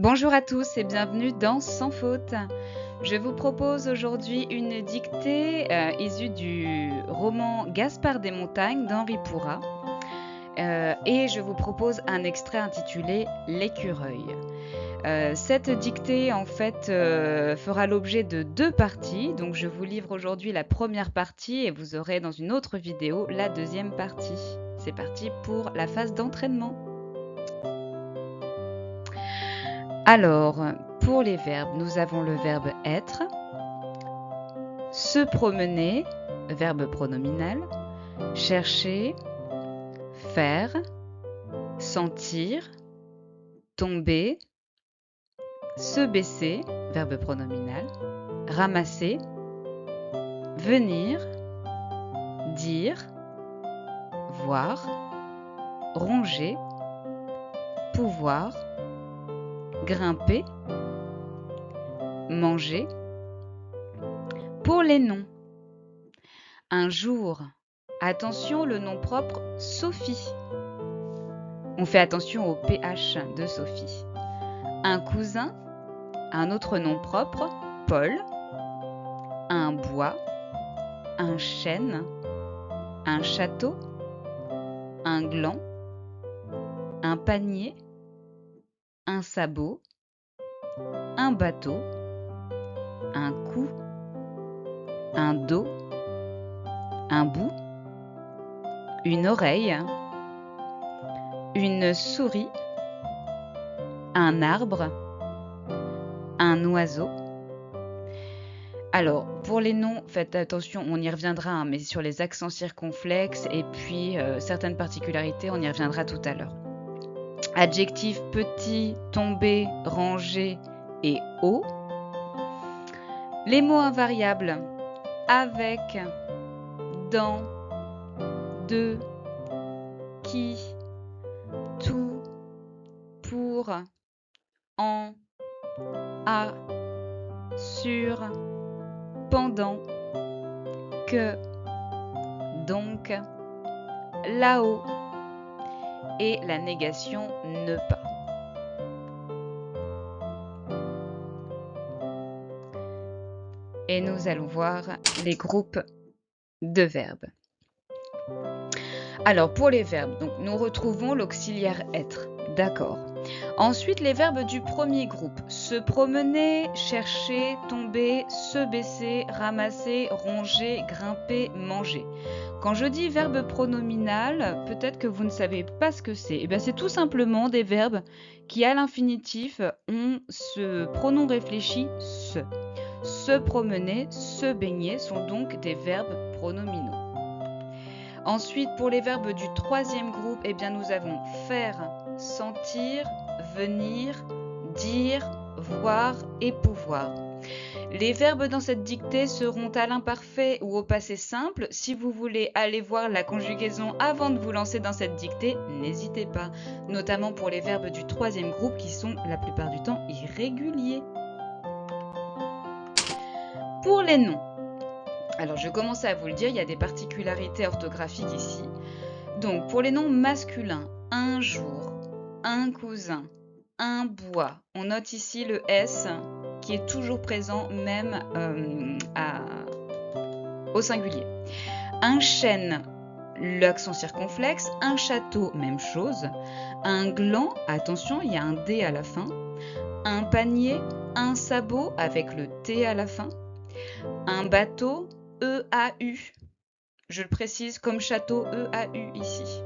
Bonjour à tous et bienvenue dans Sans faute. Je vous propose aujourd'hui une dictée issue du roman Gaspard des Montagnes d'Henri Pourrat. Et je vous propose un extrait intitulé L'écureuil. Cette dictée en fait fera l'objet de 2 parties. Donc je vous livre aujourd'hui la première partie et vous aurez dans une autre vidéo la deuxième partie. C'est parti pour la phase d'entraînement. Alors, pour les verbes, nous avons le verbe être, se promener, verbe pronominal, chercher, faire, sentir, tomber, se baisser, verbe pronominal, ramasser, venir, dire, voir, ronger, pouvoir, grimper, manger. Pour les noms, un jour, attention le nom propre Sophie. On fait attention au PH de Sophie. Un cousin, un autre nom propre, Paul. Un bois, un chêne, un château, un gland, un panier, un sabot, un bateau, un cou, un dos, un bout, une oreille, une souris, un arbre, un oiseau. Alors, pour les noms, faites attention, on y reviendra, mais sur les accents circonflexes et puis certaines particularités, on y reviendra tout à l'heure. Adjectifs petit, tombé, rangé et haut. Les mots invariables avec, dans, de, qui, tout, pour, en, à, sur, pendant, que, donc, là-haut et la négation ne pas. Et nous allons voir les groupes de verbes. Alors pour les verbes, donc, nous retrouvons l'auxiliaire être, d'accord. Ensuite les verbes du premier groupe, se promener, chercher, tomber, se baisser, ramasser, ronger, grimper, manger. Quand je dis verbe pronominal, peut-être que vous ne savez pas ce que c'est. Eh bien, c'est tout simplement des verbes qui, à l'infinitif, ont ce pronom réfléchi se. Se promener, se baigner sont donc des verbes pronominaux. Ensuite, pour les verbes du troisième groupe, eh bien, nous avons faire, sentir, venir, dire, voir et pouvoir. Les verbes dans cette dictée seront à l'imparfait ou au passé simple. Si vous voulez aller voir la conjugaison avant de vous lancer dans cette dictée, n'hésitez pas, notamment pour les verbes du troisième groupe qui sont la plupart du temps irréguliers. Pour les noms, alors je commence à vous le dire, il y a des particularités orthographiques ici. Donc pour les noms masculins, un jour, un cousin, un bois, on note ici le S qui est toujours présent même au singulier. Un chêne, l'accent circonflexe, un château, même chose. Un gland, attention, il y a un D à la fin. Un panier, un sabot avec le T à la fin. Un bateau, E-A-U. Je le précise comme château E-A-U ici.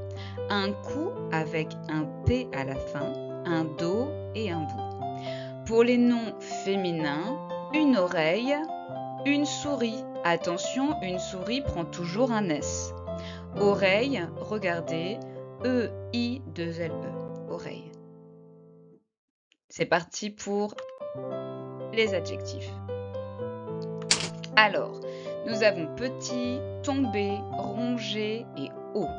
Un cou avec un P à la fin, un dos et un bout. Pour les noms féminins, une oreille, une souris. Attention, une souris prend toujours un S. Oreille, regardez, E-I-2-L-E, oreille. C'est parti pour les adjectifs. Alors, nous avons petit, tombé, rongé et haut.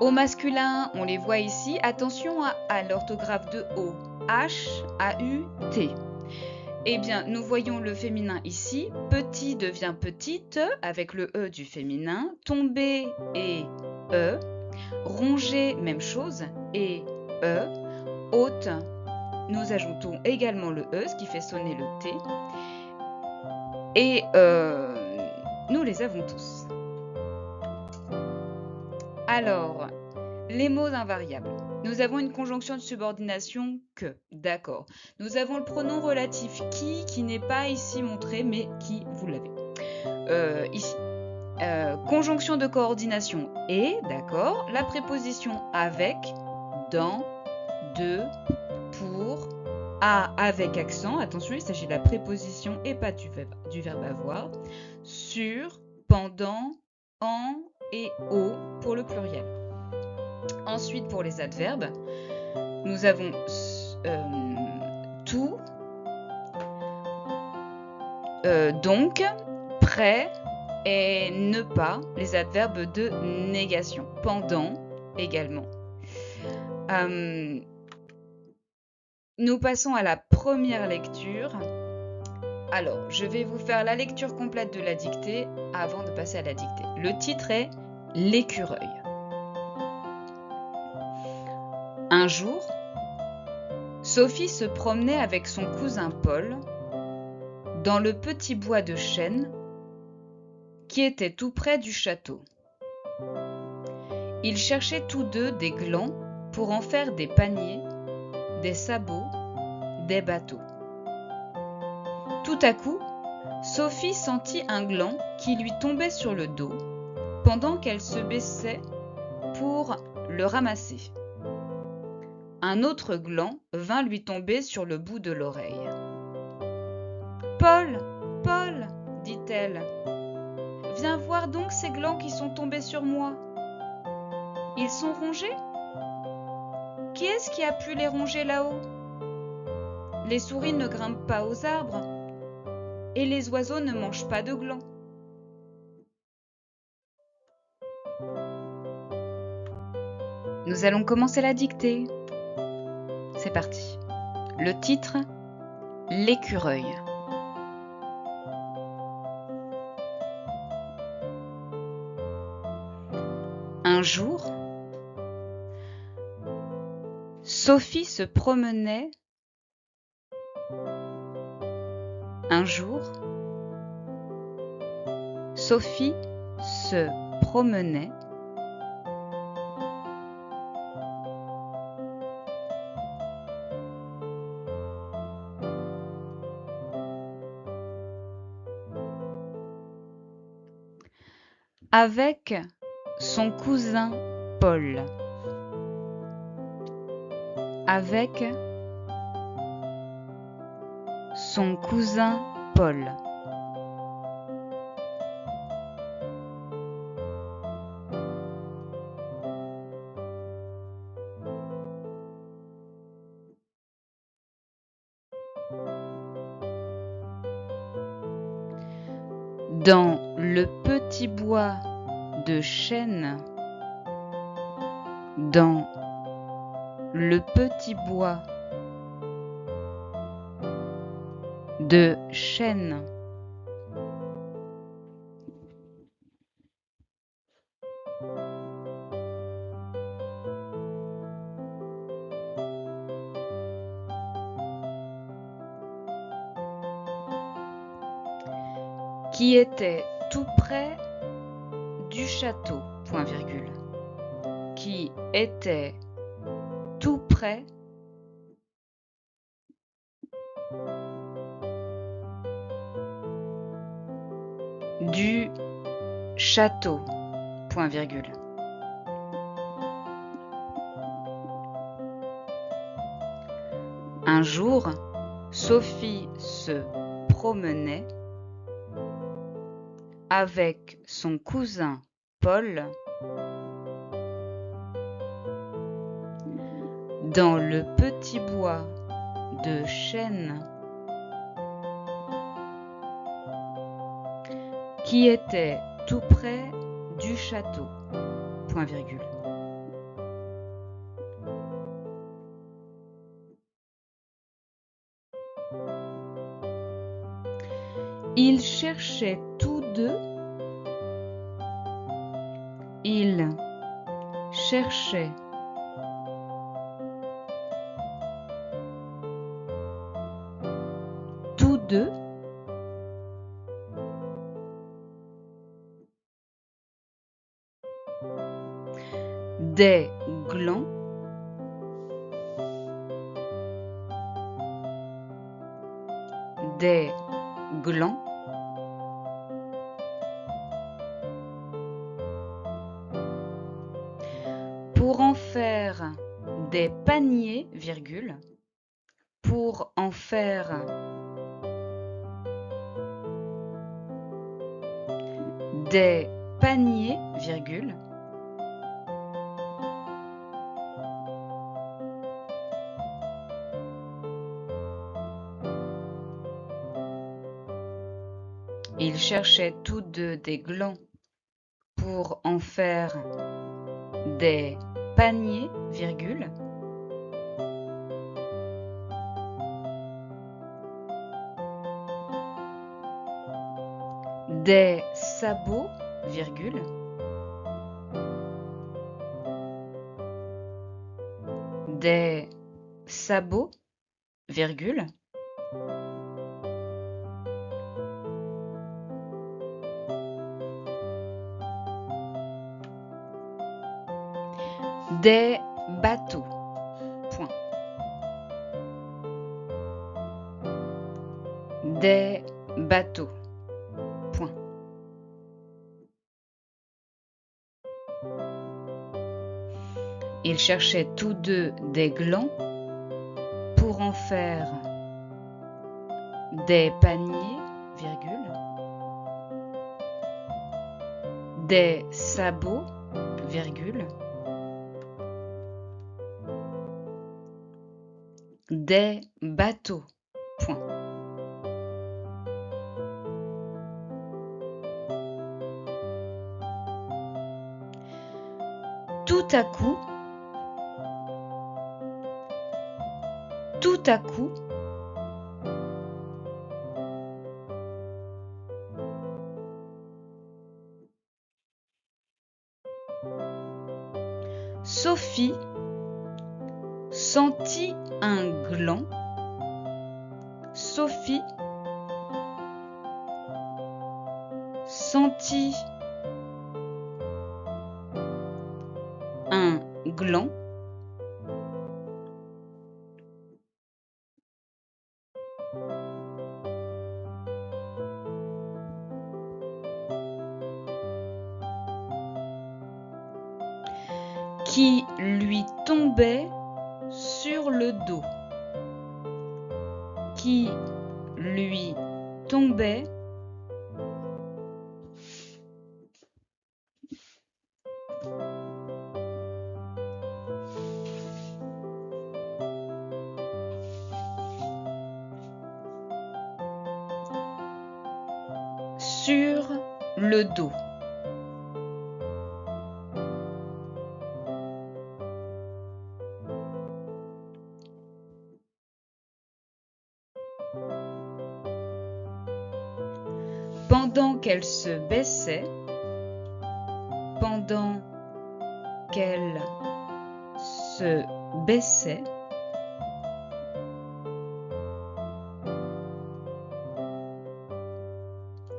Au masculin, on les voit ici. Attention à l'orthographe de haut. H-A-U-T. Eh bien, nous voyons le féminin ici. Petit devient petite avec le E du féminin. Tombé et E. Rongé, même chose. Et E. Haute, nous ajoutons également le E, ce qui fait sonner le T. Et nous les avons tous. Alors, les mots invariables. Nous avons une conjonction de subordination que, d'accord. Nous avons le pronom relatif qui n'est pas ici montré, mais qui, vous l'avez. Ici. Conjonction de coordination et, d'accord. La préposition avec, dans, de, pour, à avec accent. Attention, il s'agit de la préposition et pas du verbe avoir. Sur, pendant, en et au pour le pluriel. Ensuite, pour les adverbes, nous avons tout, donc, prêt et ne pas, les adverbes de négation. Pendant également. Nous passons à la première lecture. Alors, je vais vous faire la lecture complète de la dictée avant de passer à la dictée. Le titre est « L'écureuil ». Un jour, Sophie se promenait avec son cousin Paul dans le petit bois de chêne qui était tout près du château. Ils cherchaient tous deux des glands pour en faire des paniers, des sabots, des bateaux. Tout à coup, Sophie sentit un gland qui lui tombait sur le dos pendant qu'elle se baissait pour le ramasser. Un autre gland vint lui tomber sur le bout de l'oreille. « Paul, Paul, dit-elle, viens voir donc ces glands qui sont tombés sur moi. Ils sont rongés ? Qui est-ce qui a pu les ronger là-haut ? Les souris ne grimpent pas aux arbres et les oiseaux ne mangent pas de glands. » Nous allons commencer la dictée. C'est parti. Le titre, l'écureuil. Un jour, Sophie se promenait. Un jour, Sophie se promenait avec son cousin Paul. Avec son cousin Paul. Dans le petit bois de chêne, dans le petit bois de chêne, qui était tout près du château, point virgule, qui était tout près du château, point virgule. Un jour, Sophie se promenait avec son cousin Paul dans le petit bois de chêne qui était tout près du château, point virgule. Ils cherchaient tous deux. Ils cherchaient des glands, des glands, pour en faire des paniers, virgule, pour en faire des paniers, virgule, ils cherchaient tous deux des glands pour en faire des paniers, virgule, des sabots, virgule, des sabots, virgule, des bateaux, point, des bateaux, point. Ils cherchaient tous deux des glands pour en faire des paniers, virgule, des sabots, virgule, des bateaux, point. Tout à coup, Sophie sentit un gland. Sophie sentit un gland. Qui lui tombait sur le dos. Qui lui tombait sur le dos. Pendant qu'elle se baissait, pendant qu'elle se baissait,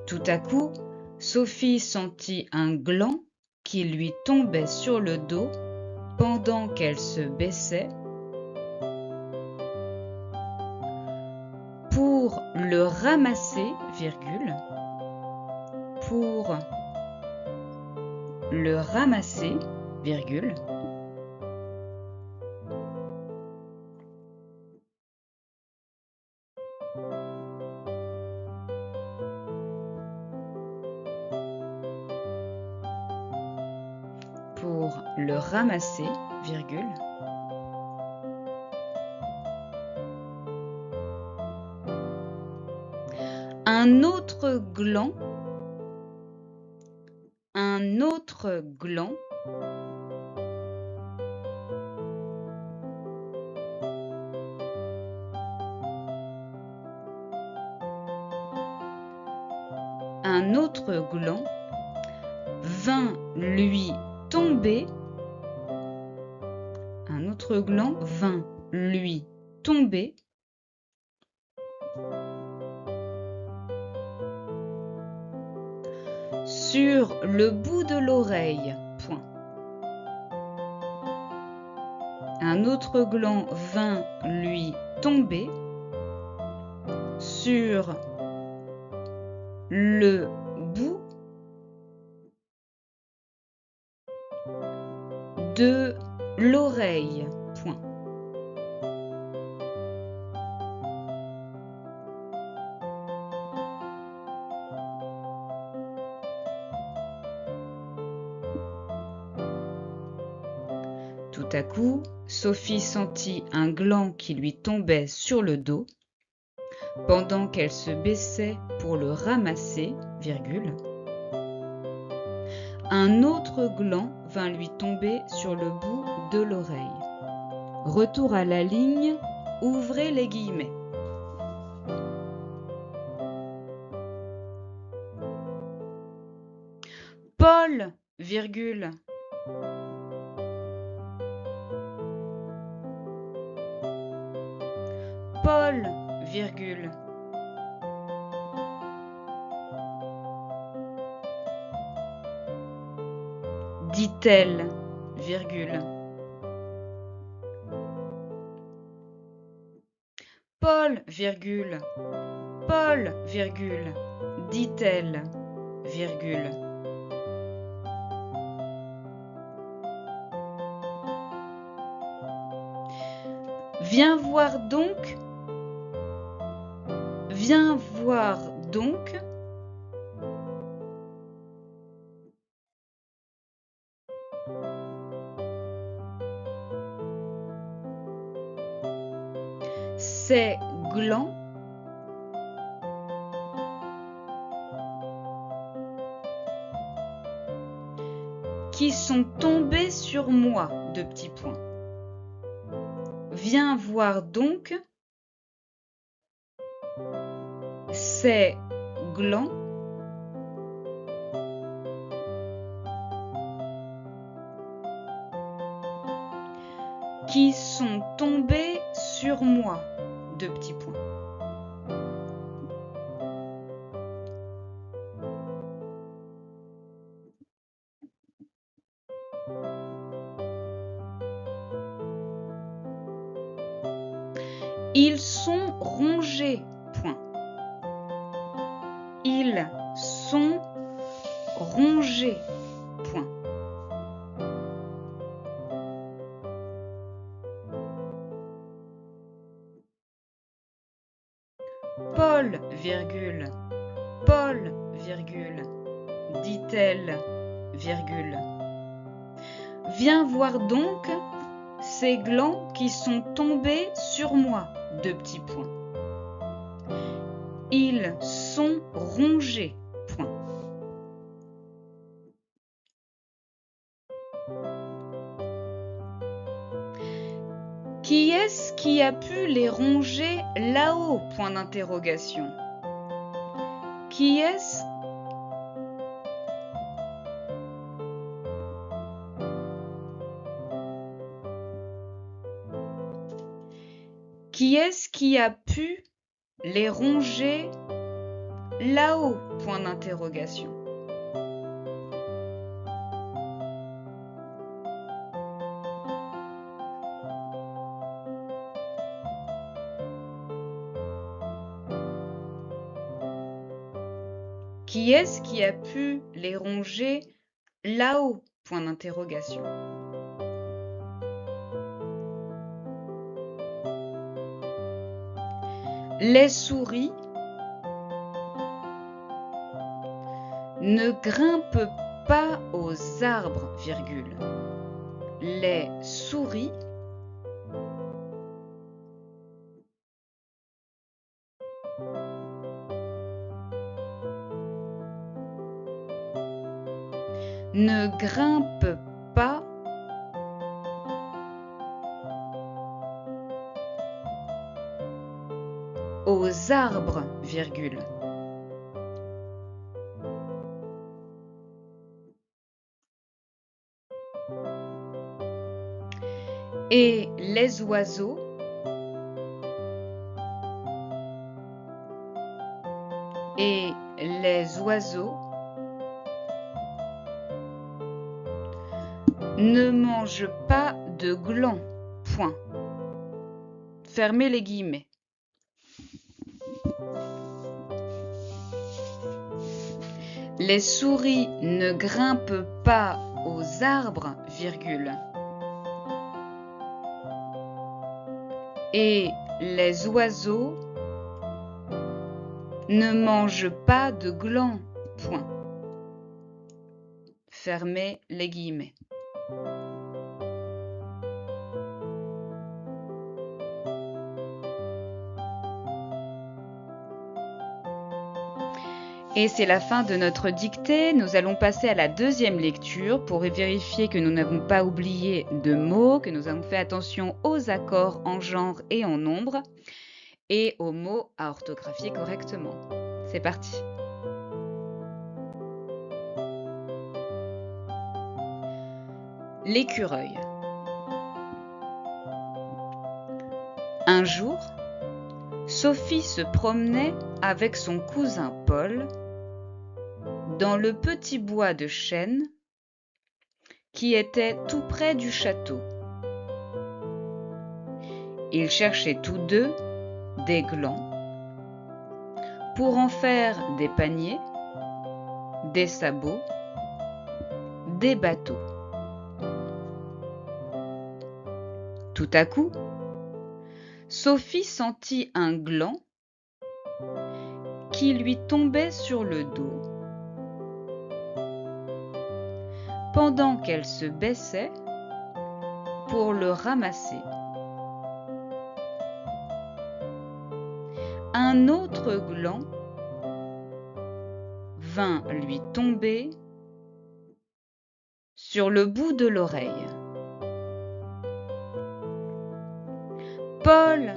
tout à coup, Sophie sentit un gland qui lui tombait sur le dos pendant qu'elle se baissait. Pour le ramasser, virgule, pour le ramasser, virgule, pour le ramasser, virgule, un autre gland, un autre gland, un autre gland vint lui tomber, un autre gland vint lui tomber sur le bout de l'oreille, point. un autre gland vint lui tomber sur le bout de l'oreille. Point. Tout à coup, Sophie sentit un gland qui lui tombait sur le dos. Pendant qu'elle se baissait pour le ramasser, virgule, un autre gland vint lui tomber sur le bout de l'oreille. Retour à la ligne, ouvrez les guillemets. Paul, virgule. Paul, virgule. Dit-elle, virgule. Paul, virgule. Paul, virgule. Dit-elle, virgule. Viens voir donc. Viens voir donc. Ces glands qui sont tombés sur moi, de petits points. Viens voir donc ces glands qui sont tombés sur moi, de petits points. Ils sont rongés, point. Ils sont rongés, point. Paul, virgule. Paul, virgule. Dit-elle, virgule. Viens voir donc ces glands qui sont tombés sur moi, de petits points. Ils sont rongés, point. Qui est-ce qui a pu les ronger là-haut, point d'interrogation. Qui est-ce qui a pu les ronger là-haut, point d'interrogation. Qui est-ce qui a pu les ronger là-haut, point d'interrogation. Les souris ne grimpent pas aux arbres, virgule. Les souris ne grimpent pas aux arbres, virgule. Et les oiseaux ne mangent pas de glands, point. Fermez les guillemets. Les souris ne grimpent pas aux arbres, virgule. Et les oiseaux ne mangent pas de glands, point. Fermez les guillemets. Et c'est la fin de notre dictée. Nous allons passer à la deuxième lecture pour vérifier que nous n'avons pas oublié de mots, que nous avons fait attention aux accords en genre et en nombre, et aux mots à orthographier correctement. C'est parti. L'écureuil. Un jour, Sophie se promenait avec son cousin Paul dans le petit bois de chêne qui était tout près du château. Ils cherchaient tous deux des glands pour en faire des paniers, des sabots, des bateaux. Tout à coup, Sophie sentit un gland qui lui tombait sur le dos. Pendant qu'elle se baissait pour le ramasser. Un autre gland vint lui tomber sur le bout de l'oreille. « Paul,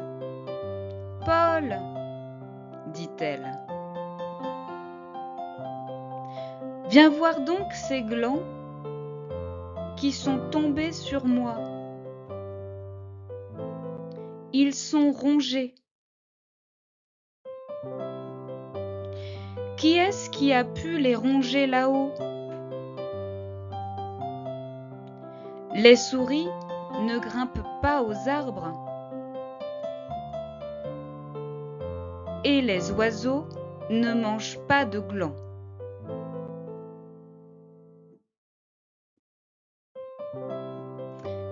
Paul !» dit-elle. « Viens voir donc ces glands qui sont tombés sur moi. Ils sont rongés. Qui est-ce qui a pu les ronger là-haut? Les souris ne grimpent pas aux arbres. Et les oiseaux ne mangent pas de glands.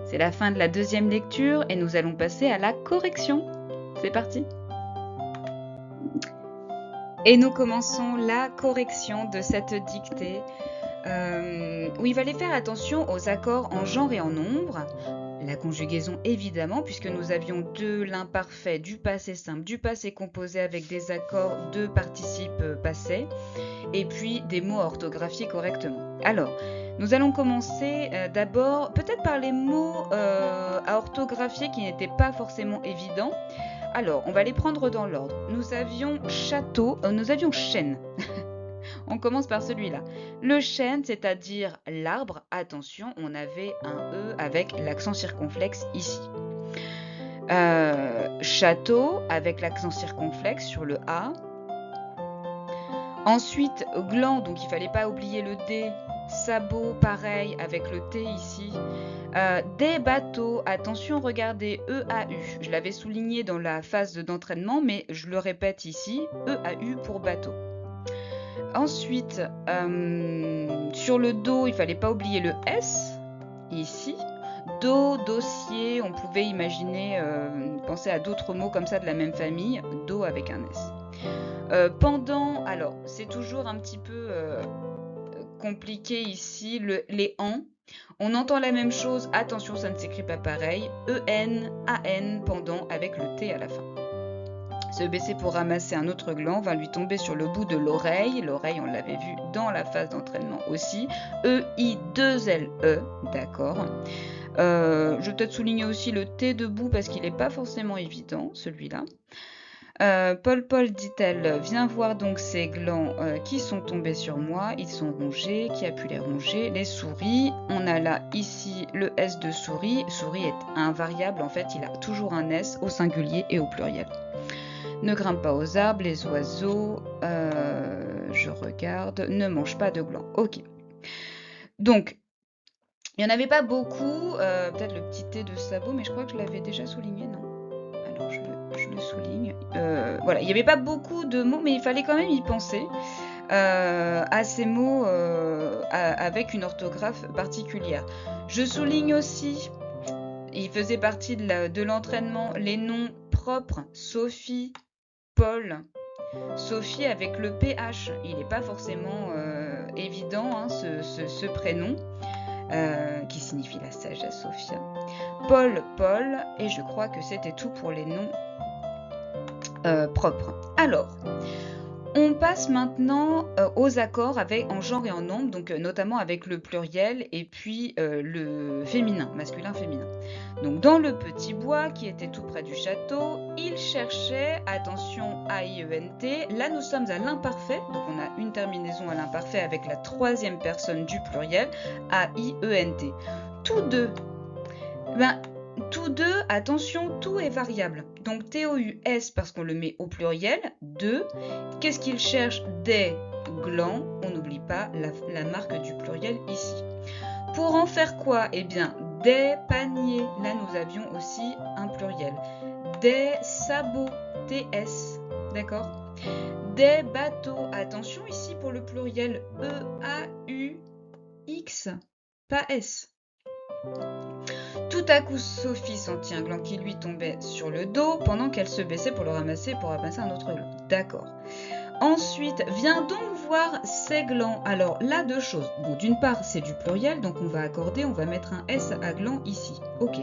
C'est la fin de la deuxième lecture et nous allons passer à la correction. C'est parti. Et nous commençons la correction de cette dictée où il fallait faire attention aux accords en genre et en nombre. La conjugaison évidemment, puisque nous avions de l'imparfait, du passé simple, du passé composé avec des accords de participes passés, et puis des mots orthographiés correctement. Alors, nous allons commencer d'abord peut-être par les mots à orthographier qui n'étaient pas forcément évidents. Alors, on va les prendre dans l'ordre. Nous avions château, nous avions chêne. On commence par celui-là. Le chêne, c'est-à-dire l'arbre, attention, on avait un E avec l'accent circonflexe ici. Château avec l'accent circonflexe sur le A. Ensuite, gland, donc il ne fallait pas oublier le D. Sabot, pareil, avec le T ici. Des bateaux, attention, regardez, EAU. Je l'avais souligné dans la phase d'entraînement, mais je le répète ici, EAU pour bateau. Ensuite, sur le dos, il ne fallait pas oublier le S, ici. Dos, dossier, on pouvait imaginer, penser à d'autres mots comme ça de la même famille, dos avec un S. Pendant, alors, c'est toujours un petit peu compliqué ici, les AN. On entend la même chose, attention, ça ne s'écrit pas pareil, EN, AN, pendant, avec le T à la fin. Se baisser pour ramasser un autre gland va lui tomber sur le bout de l'oreille. L'oreille, on l'avait vu dans la phase d'entraînement aussi. E-I-2-L-E, d'accord. Je vais peut-être souligner aussi le T debout parce qu'il n'est pas forcément évident, celui-là. Paul, dit-elle, viens voir donc ces glands qui sont tombés sur moi. Ils sont rongés. Qui a pu les ronger? Les souris. On a là, ici, le S de souris. Souris est invariable. En fait, il a toujours un S au singulier et au pluriel. Ne grimpe pas aux arbres, les oiseaux, je regarde, ne mange pas de glands. Ok. Donc, Il n'y en avait pas beaucoup, peut-être le petit T de sabot, mais je crois que je l'avais déjà souligné, non? Alors je le souligne. Voilà, il n'y avait pas beaucoup de mots, mais il fallait quand même y penser à ces mots avec une orthographe particulière. Je souligne aussi, il faisait partie de l'entraînement, les noms propres, Sophie, Paul. Sophie avec le PH, il n'est pas forcément évident hein, ce prénom qui signifie la sagesse Sophia. Paul, Paul, et je crois que c'était tout pour les noms propres. Alors, on passe maintenant aux accords en genre et en nombre, donc notamment avec le pluriel et puis le féminin, masculin-féminin. Donc dans le petit bois qui était tout près du château, il cherchait, attention, A-I-E-N-T, là nous sommes à l'imparfait, donc on a une terminaison à l'imparfait avec la troisième personne du pluriel, A-I-E-N-T. Tous deux, tous deux, attention, tout est variable. Donc T-O-U-S parce qu'on le met au pluriel, deux. Qu'est-ce qu'il cherche? Des glands. On n'oublie pas la marque du pluriel ici. Pour en faire quoi? Eh bien, des paniers. Là, nous avions aussi un pluriel. Des sabots. T-S. D'accord? Des bateaux. Attention ici pour le pluriel. E-A-U-X. Pas S. Tout à coup, Sophie sentit un gland qui lui tombait sur le dos pendant qu'elle se baissait pour le ramasser pour ramasser un autre gland. D'accord. Ensuite, viens donc voir ces glands. Alors là, deux choses. Bon, d'une part, c'est du pluriel, donc on va accorder, on va mettre un S à gland ici. Ok.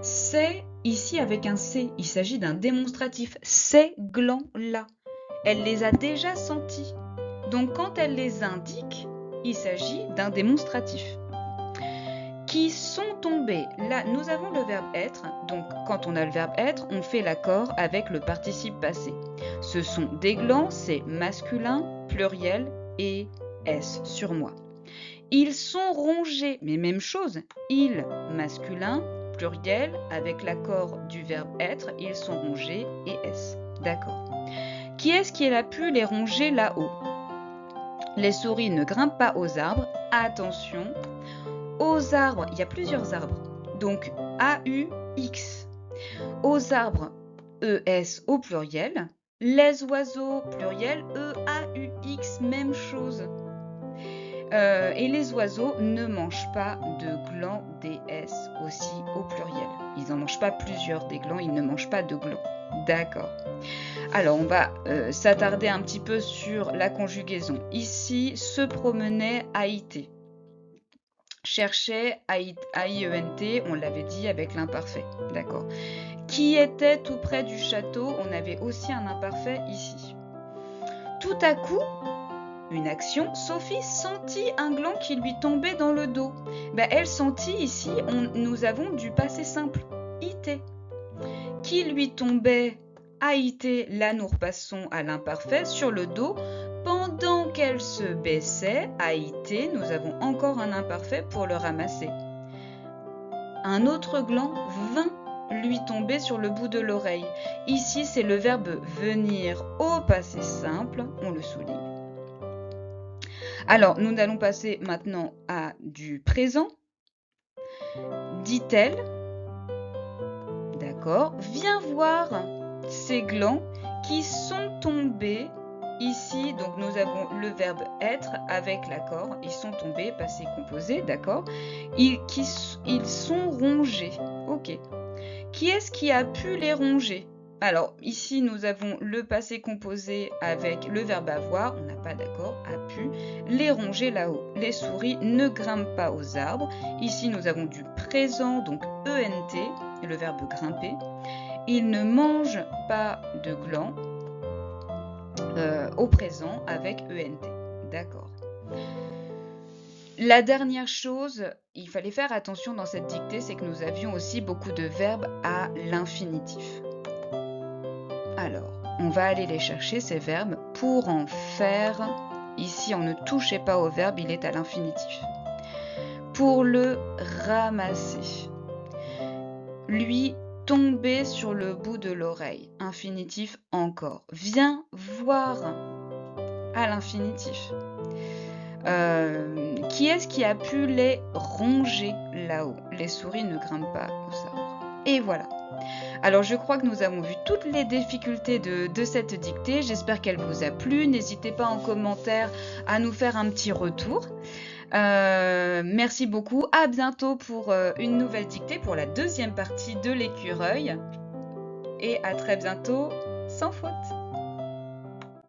C'est ici avec un C. Il s'agit d'un démonstratif. Ces glands-là. Elle les a déjà sentis. Donc quand elle les indique, il s'agit d'un démonstratif. Qui sont tombés. Là, nous avons le verbe être. Donc, quand on a le verbe être, on fait l'accord avec le participe passé. Ce sont des glands, c'est masculin, pluriel et S sur moi. Ils sont rongés, mais même chose. Ils, masculin, pluriel, avec l'accord du verbe être, ils sont rongés et S. D'accord. Qui est-ce qui a pu les ronger là-haut? Les souris ne grimpent pas aux arbres. Attention. Aux arbres, il y a plusieurs arbres, donc A-U-X. Aux arbres, E-S au pluriel. Les oiseaux, pluriel, E-A-U-X, même chose. Et les oiseaux ne mangent pas de glands, D-S aussi au pluriel. Ils n'en mangent pas plusieurs des glands, ils ne mangent pas de glands. D'accord. Alors, on va s'attarder un petit peu sur la conjugaison. Ici, se promenait A-I-T. Cherchait A-I-E-N-T, on l'avait dit avec l'imparfait, d'accord. Qui était tout près du château, on avait aussi un imparfait ici. Tout à coup, une action, Sophie sentit un gland qui lui tombait dans le dos. Elle sentit ici, nous avons du passé simple, IT. Qui lui tombait, A-I-T, là nous repassons à l'imparfait, sur le dos. Pendant qu'elle se baissait, A-I-T, nous avons encore un imparfait pour le ramasser. Un autre gland vint lui tomber sur le bout de l'oreille. Ici, c'est le verbe venir au passé simple, on le souligne. Alors, nous allons passer maintenant à du présent. Dit-elle, d'accord, viens voir ces glands qui sont tombés. Ici, donc nous avons le verbe être avec l'accord. Ils sont tombés, passé composé, d'accord. Ils sont rongés. Ok. Qui est-ce qui a pu les ronger? Alors, ici, nous avons le passé composé avec le verbe avoir. On n'a pas d'accord, a pu. Les ronger là-haut. Les souris ne grimpent pas aux arbres. Ici, nous avons du présent, donc ENT, le verbe grimper. Ils ne mangent pas de glands. Au présent avec ENT. D'accord. La dernière chose, il fallait faire attention dans cette dictée, c'est que nous avions aussi beaucoup de verbes à l'infinitif. Alors, on va aller les chercher, ces verbes, pour en faire... Ici, on ne touchait pas au verbe, il est à l'infinitif. Pour le ramasser. Lui tomber sur le bout de l'oreille. Infinitif encore. Viens voir à l'infinitif. Qui est-ce qui a pu les ronger là-haut? Les souris ne grimpent pas aux arbres. Et voilà. Alors je crois que nous avons vu toutes les difficultés de cette dictée. J'espère qu'elle vous a plu. N'hésitez pas en commentaire à nous faire un petit retour. Merci beaucoup. À bientôt pour une nouvelle dictée, pour la deuxième partie de l'écureuil. Et à très bientôt, sans faute.